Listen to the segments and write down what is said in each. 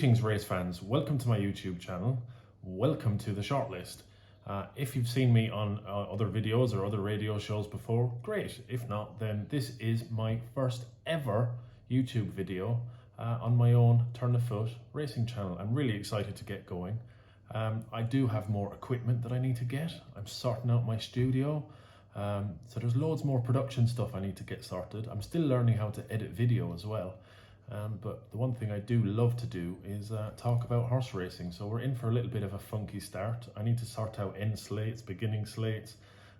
Greetings race fans, welcome to my YouTube channel, welcome to the Shortlist. If you've seen me on other videos or other radio shows before, great. If not, then this is my first ever YouTube video on my own turn of foot racing channel. I'm really excited to get going. I do have more equipment that I need to get. I'm sorting out my studio. So there's loads more production stuff I need to get sorted. I'm still learning how to edit video as well. But the one thing I do love to do is talk about horse racing. So we're in for a little bit of a funky start. I need to sort out end slates, beginning slates.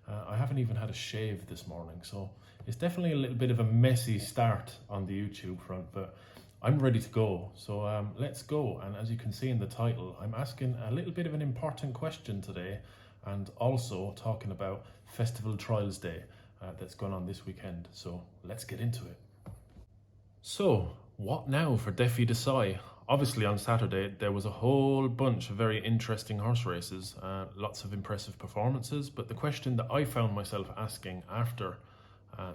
I haven't even had a shave this morning. So it's definitely a little bit of a messy start on the YouTube front, but I'm ready to go. So let's go. And as you can see in the title, I'm asking a little bit of an important question today, and also talking about Festival Trials Day that's going on this weekend. So let's get into it. So what now for Defi Du Seuil? Obviously on Saturday there was a whole bunch of very interesting horse races, lots of impressive performances, but the question that I found myself asking after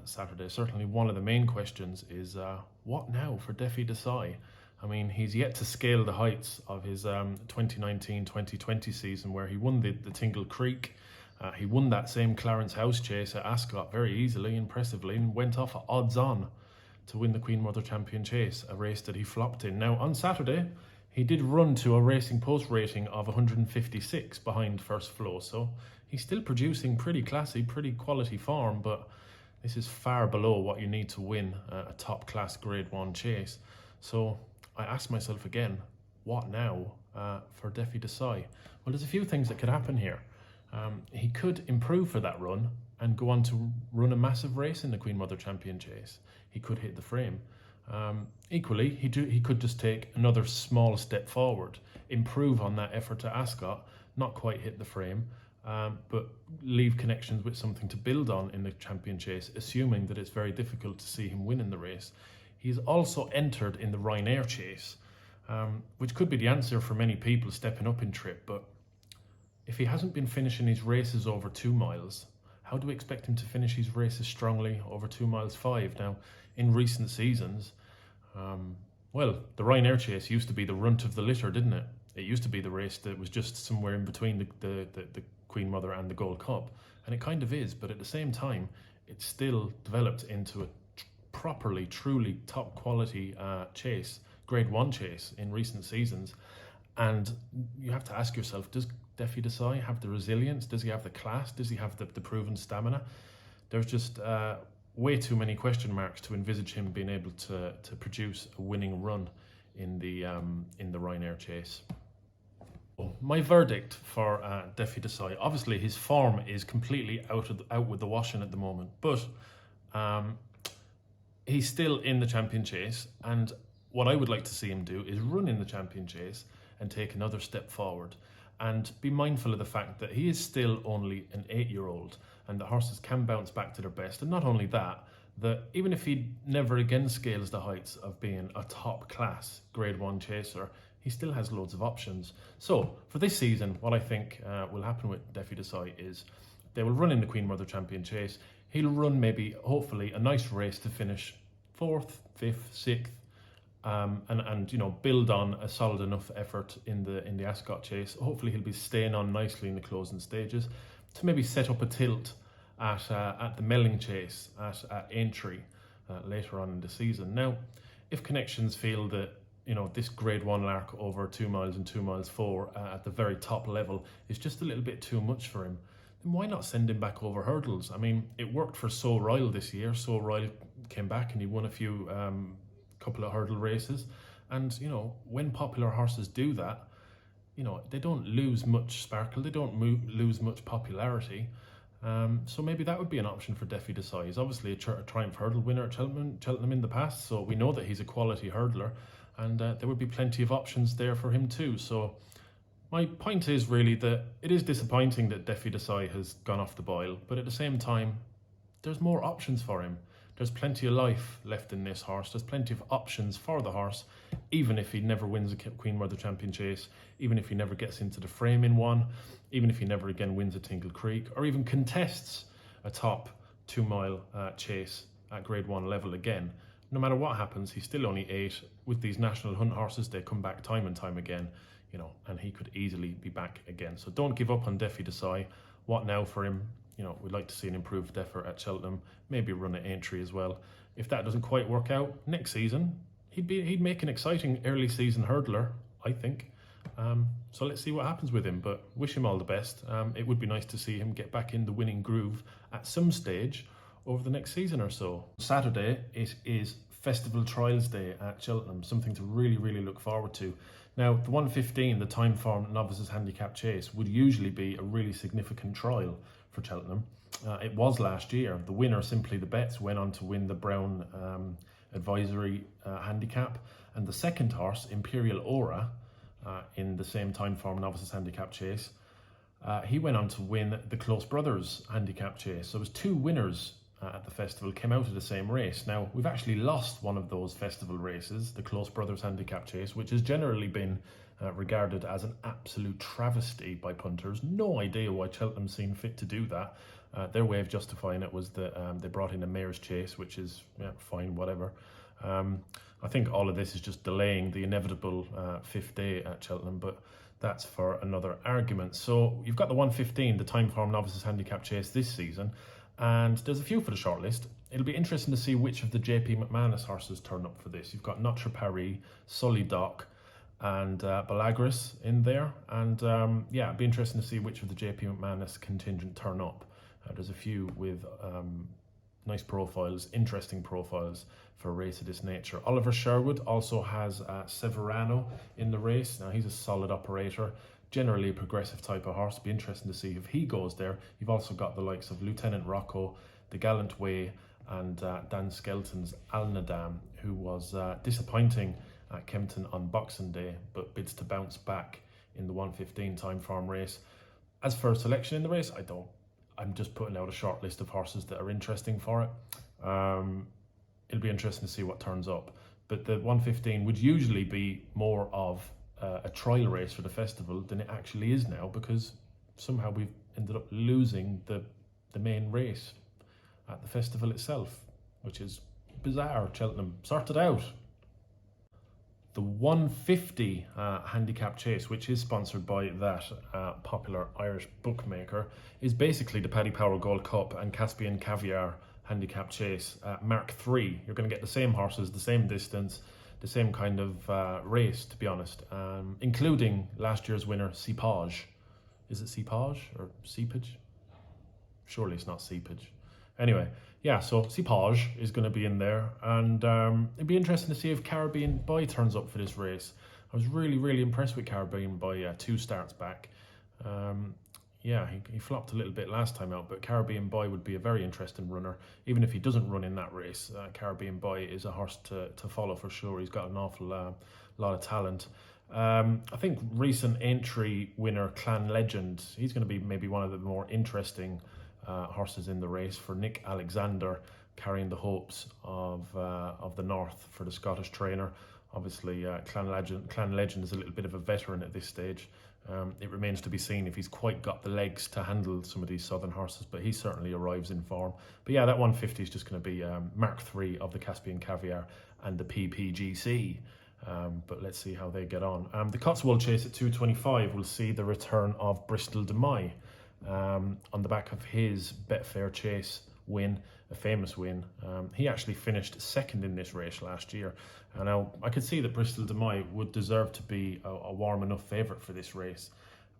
Saturday, certainly one of the main questions, is what now for Defi Du Seuil? I mean, he's yet to scale the heights of his 2019-2020 season, where he won the Tingle Creek. He won that same Clarence House Chase at Ascot very easily, impressively, and went off at odds on to win the Queen Mother Champion Chase, a race that he flopped in. Now, on Saturday, he did run to a Racing Post rating of 156 behind First Flow, so he's still producing pretty classy, pretty quality form, but this is far below what you need to win a top-class Grade 1 chase. So I asked myself again, what now for Defi Du Seuil? Well, there's a few things that could happen here. He could improve for that run and go on to run a massive race in the Queen Mother Champion Chase. He could hit the frame. Equally, he could just take another small step forward, improve on that effort to Ascot, not quite hit the frame, but leave connections with something to build on in the Champion Chase, assuming that it's very difficult to see him win in the race. He's also entered in the Ryanair Chase, which could be the answer for many people stepping up in trip, but if he hasn't been finishing his races over 2 miles, how do we expect him to finish his races strongly over 2 miles 5? Now, in recent seasons, well, the Ryanair Chase used to be the runt of the litter, didn't it? It used to be the race that was just somewhere in between the Queen Mother and the Gold Cup, and it kind of is, but at the same time, it's still developed into a properly, truly top quality chase, Grade 1 chase in recent seasons. And you have to ask yourself, does Defi Du Seuil have the resilience? Does he have the class? Does he have the proven stamina? There's just way too many question marks to envisage him being able to produce a winning run in the Ryanair Chase. My verdict for Defi Du Seuil, obviously his form is completely out with the washing at the moment, but he's still in the Champion Chase, and what I would like to see him do is run in the Champion Chase and take another step forward, and be mindful of the fact that he is still only an 8-year-old, and the horses can bounce back to their best. And not only that, that even if he never again scales the heights of being a top class Grade 1 chaser, he still has loads of options. So for this season, what I think will happen with Defi Du Seuil is they will run in the Queen Mother Champion Chase. He'll run maybe, hopefully, a nice race to finish 4th, 5th, 6th, and you know, build on a solid enough effort in the Ascot Chase. Hopefully he'll be staying on nicely in the closing stages to maybe set up a tilt at the Melling Chase at Aintree later on in the season. Now, if connections feel that, you know, this Grade 1 lark over 2 miles and 2 miles 4 at the very top level is just a little bit too much for him, then why not send him back over hurdles? I mean, it worked for So Royal this year. So Royal came back and he won a few couple of hurdle races, and you know, when popular horses do that, you know, they don't lose much sparkle, they don't lose much popularity. So maybe that would be an option for Defi Du Seuil. He's obviously a Triumph Hurdle winner at Cheltenham in the past, so we know that he's a quality hurdler, and there would be plenty of options there for him too. So my point is really that it is disappointing that Defi Du Seuil has gone off the boil, but at the same time, there's more options for him. There's plenty of life left in this horse. There's plenty of options for the horse, even if he never wins a Queen Mother Champion Chase, even if he never gets into the frame in one, even if he never again wins a Tingle Creek, or even contests a top 2 mile chase at Grade 1 level again. no matter what happens, he's still only 8. With these national hunt horses, they come back time and time again, you know, and he could easily be back again. So don't give up on Defi Du Seuil. What now for him? You know, we'd like to see an improved effort at Cheltenham, maybe run at Aintree as well. If that doesn't quite work out next season, he'd make an exciting early season hurdler, I think. So let's see what happens with him, but wish him all the best. It would be nice to see him get back in the winning groove at some stage over the next season or so. Saturday, it is Festival Trials Day at Cheltenham, something to really look forward to. Now, the 1:15, the time form novices handicap chase, would usually be a really significant trial for Cheltenham. It was last year. The winner, Simply the Bets, went on to win the Brown Advisory Handicap, and the second horse, Imperial Aura, in the same time form novices handicap chase, he went on to win the Close Brothers handicap chase. So it was 2 winners at the festival came out of the same race. Now, we've actually lost one of those festival races, the Close Brothers handicap chase, which has generally been regarded as an absolute travesty by punters. No idea why Cheltenham seemed fit to do that. Their way of justifying it was that they brought in a mare's chase, which is fine, whatever. I think all of this is just delaying the inevitable 5th day at Cheltenham, but that's for another argument. So you've got the 1:15, the time form novices handicap chase this season, and there's a few for the shortlist. It'll be interesting to see which of the JP McManus horses turn up for this. You've got Notre Paris, Sully Dock, and Balagras in there, and yeah, it'd be interesting to see which of the JP McManus contingent turn up. There's a few with nice profiles, interesting profiles for a race of this nature. Oliver Sherwood also has Severano in the race. Now, he's a solid operator, generally a progressive type of horse. It'd be interesting to see if he goes there. You've also got the likes of Lieutenant Rocco, The Gallant Way, and Dan Skelton's Alnadam, who was disappointing at Kempton on Boxing Day, but bids to bounce back in the 1:15 time form race. As for selection in the race, I'm just putting out a short list of horses that are interesting for it. It'll be interesting to see what turns up. But the 1:15 would usually be more of a trial race for the festival than it actually is now, because somehow we've ended up losing the main race at the festival itself, which is bizarre. Cheltenham, sort it out. The 150 handicap chase, which is sponsored by that popular Irish bookmaker, is basically the Paddy Power Gold Cup and Caspian Caviar handicap chase Mark III. You're going to get the same horses, the same distance, the same kind of race, to be honest, including last year's winner, Seepage. Is it Seepage or Seepage? Surely it's not Seepage. Anyway, yeah, so Seepage is going to be in there, and it'd be interesting to see if Caribbean Boy turns up for this race. I was really impressed with Caribbean Boy 2 starts back. Yeah, he flopped a little bit last time out, but Caribbean Boy would be a very interesting runner. Even if he doesn't run in that race, Caribbean Boy is a horse to follow for sure. He's got an awful lot of talent. I think recent entry winner Clan Legend, he's going to be maybe one of the more interesting horses in the race for Nick Alexander, carrying the hopes of the North for the Scottish trainer. Obviously, Clan Legend is a little bit of a veteran at this stage. It remains to be seen if he's quite got the legs to handle some of these southern horses, but he certainly arrives in form. But yeah, that 150 is just going to be Mark III of the Caspian Caviar and the PPGC. But let's see how they get on. The Cotswold Chase at 225 will see the return of Bristol de Mai on the back of his Betfair Chase win, a famous win. He actually finished second in this race last year. And now I could see that Bristol de Mai would deserve to be a warm enough favourite for this race.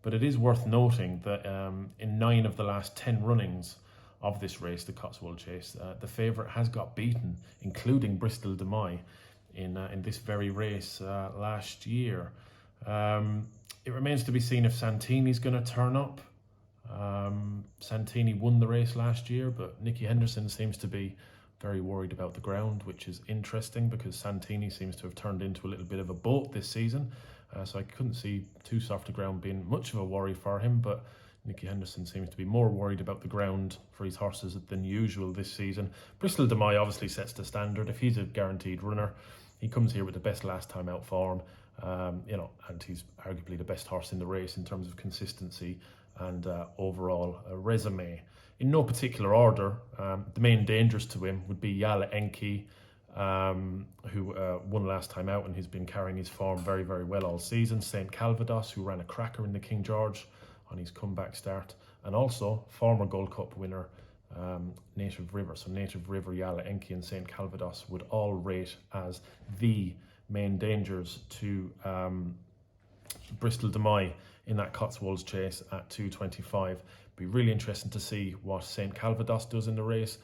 But it is worth noting that in 9 of the last 10 runnings of this race, the Cotswold Chase, the favourite has got beaten, including Bristol de Mai, in this very race last year. It remains to be seen if Santini's going to turn up. Santini won the race last year, but Nicky Henderson seems to be very worried about the ground, which is interesting because Santini seems to have turned into a little bit of a boat this season. So I couldn't see too soft a ground being much of a worry for him, but Nicky Henderson seems to be more worried about the ground for his horses than usual this season. Bristol de Mai obviously sets the standard. If he's a guaranteed runner, he comes here with the best last time out form, and he's arguably the best horse in the race in terms of consistency and overall resume. In no particular order, the main dangers to him would be Yala Enki, who won last time out, and he's been carrying his form very, very well all season. St. Calvados, who ran a cracker in the King George on his comeback start, and also former Gold Cup winner Native River. So Native River, Yala Enki and St. Calvados would all rate as the main dangers to Bristol de Mai in that Cotswolds Chase at 2:25. Be really interesting to see what St. Calvados does in the race.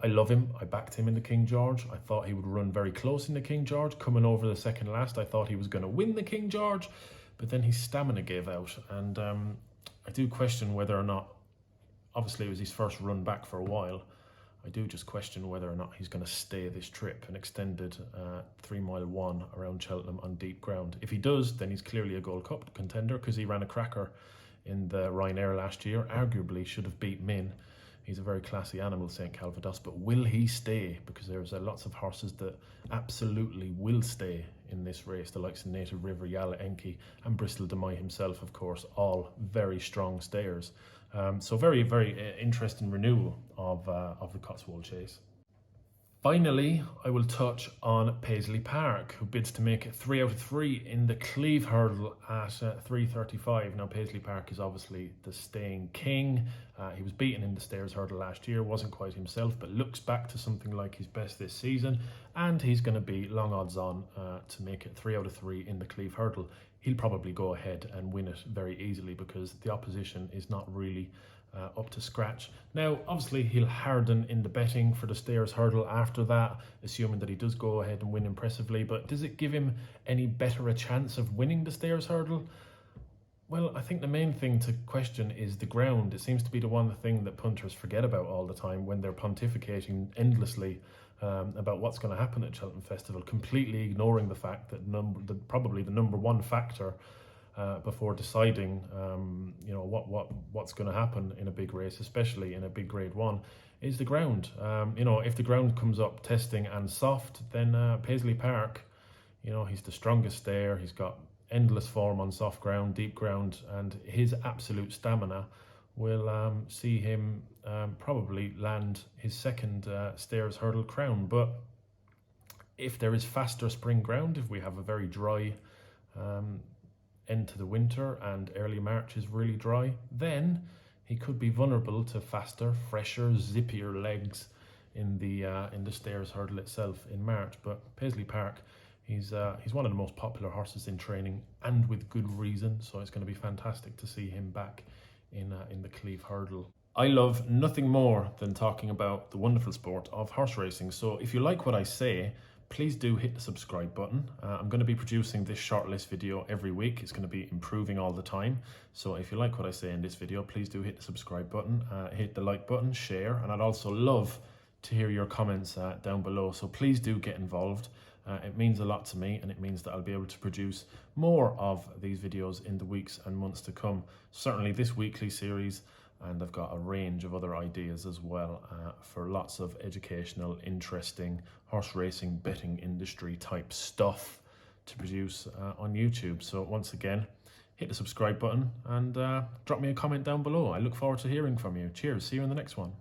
I love him. I backed him in the King George. I thought he would run very close in the King George. Coming over the second last, I thought he was going to win the King George, but then his stamina gave out, and I do question whether or not, obviously it was his first run back for a while, I do just question whether or not he's going to stay this trip, an extended 3-mile one around Cheltenham on deep ground. If he does, then he's clearly a Gold Cup contender, because he ran a cracker in the Ryanair last year, arguably should have beat Min. He's a very classy animal, St. Calvados, but will he stay? Because there's lots of horses that absolutely will stay in this race, the likes of Native River, Yala Enki, and Bristol de Mai himself, of course, all very strong stayers. So very, very interesting renewal of the Cotswold Chase. Finally, I will touch on Paisley Park, who bids to make it 3 out of 3 in the Cleve Hurdle at 3:35. Now, Paisley Park is obviously the staying king. He was beaten in the Stairs Hurdle last year, wasn't quite himself, but looks back to something like his best this season, and he's going to be long odds on to make it 3 out of 3 in the Cleve Hurdle. He'll probably go ahead and win it very easily, because the opposition is not really up to scratch. Now, obviously, he'll harden in the betting for the Stairs Hurdle after that, assuming that he does go ahead and win impressively. But does it give him any better a chance of winning the Stairs Hurdle? Well, I think the main thing to question is the ground. It seems to be the one thing that punters forget about all the time when they're pontificating endlessly about what's going to happen at Cheltenham Festival, completely ignoring the fact that probably the number one factor before deciding what's going to happen in a big race, especially in a big Grade 1, is the ground. If the ground comes up testing and soft, then Paisley Park, he's the strongest there. He's got endless form on soft ground, deep ground, and his absolute stamina will see him probably land his second Stairs Hurdle crown. But if there is faster spring ground, if we have a very dry end to the winter and early March is really dry, then he could be vulnerable to faster, fresher, zippier legs in the Stairs Hurdle itself in March. But Paisley Park, he's one of the most popular horses in training, and with good reason. So it's going to be fantastic to see him back in the Cleve Hurdle. I love nothing more than talking about the wonderful sport of horse racing. So if you like what I say, please do hit the subscribe button. I'm going to be producing this shortlist video every week. It's going to be improving all the time. So if you like what I say in this video, please do hit the subscribe button, hit the like button, share, and I'd also love to hear your comments down below. So please do get involved. It means a lot to me, and it means that I'll be able to produce more of these videos in the weeks and months to come. Certainly this weekly series, and I've got a range of other ideas as well for lots of educational, interesting horse racing, betting industry type stuff to produce on YouTube. So once again, hit the subscribe button and drop me a comment down below. I look forward to hearing from you. Cheers, see you in the next one.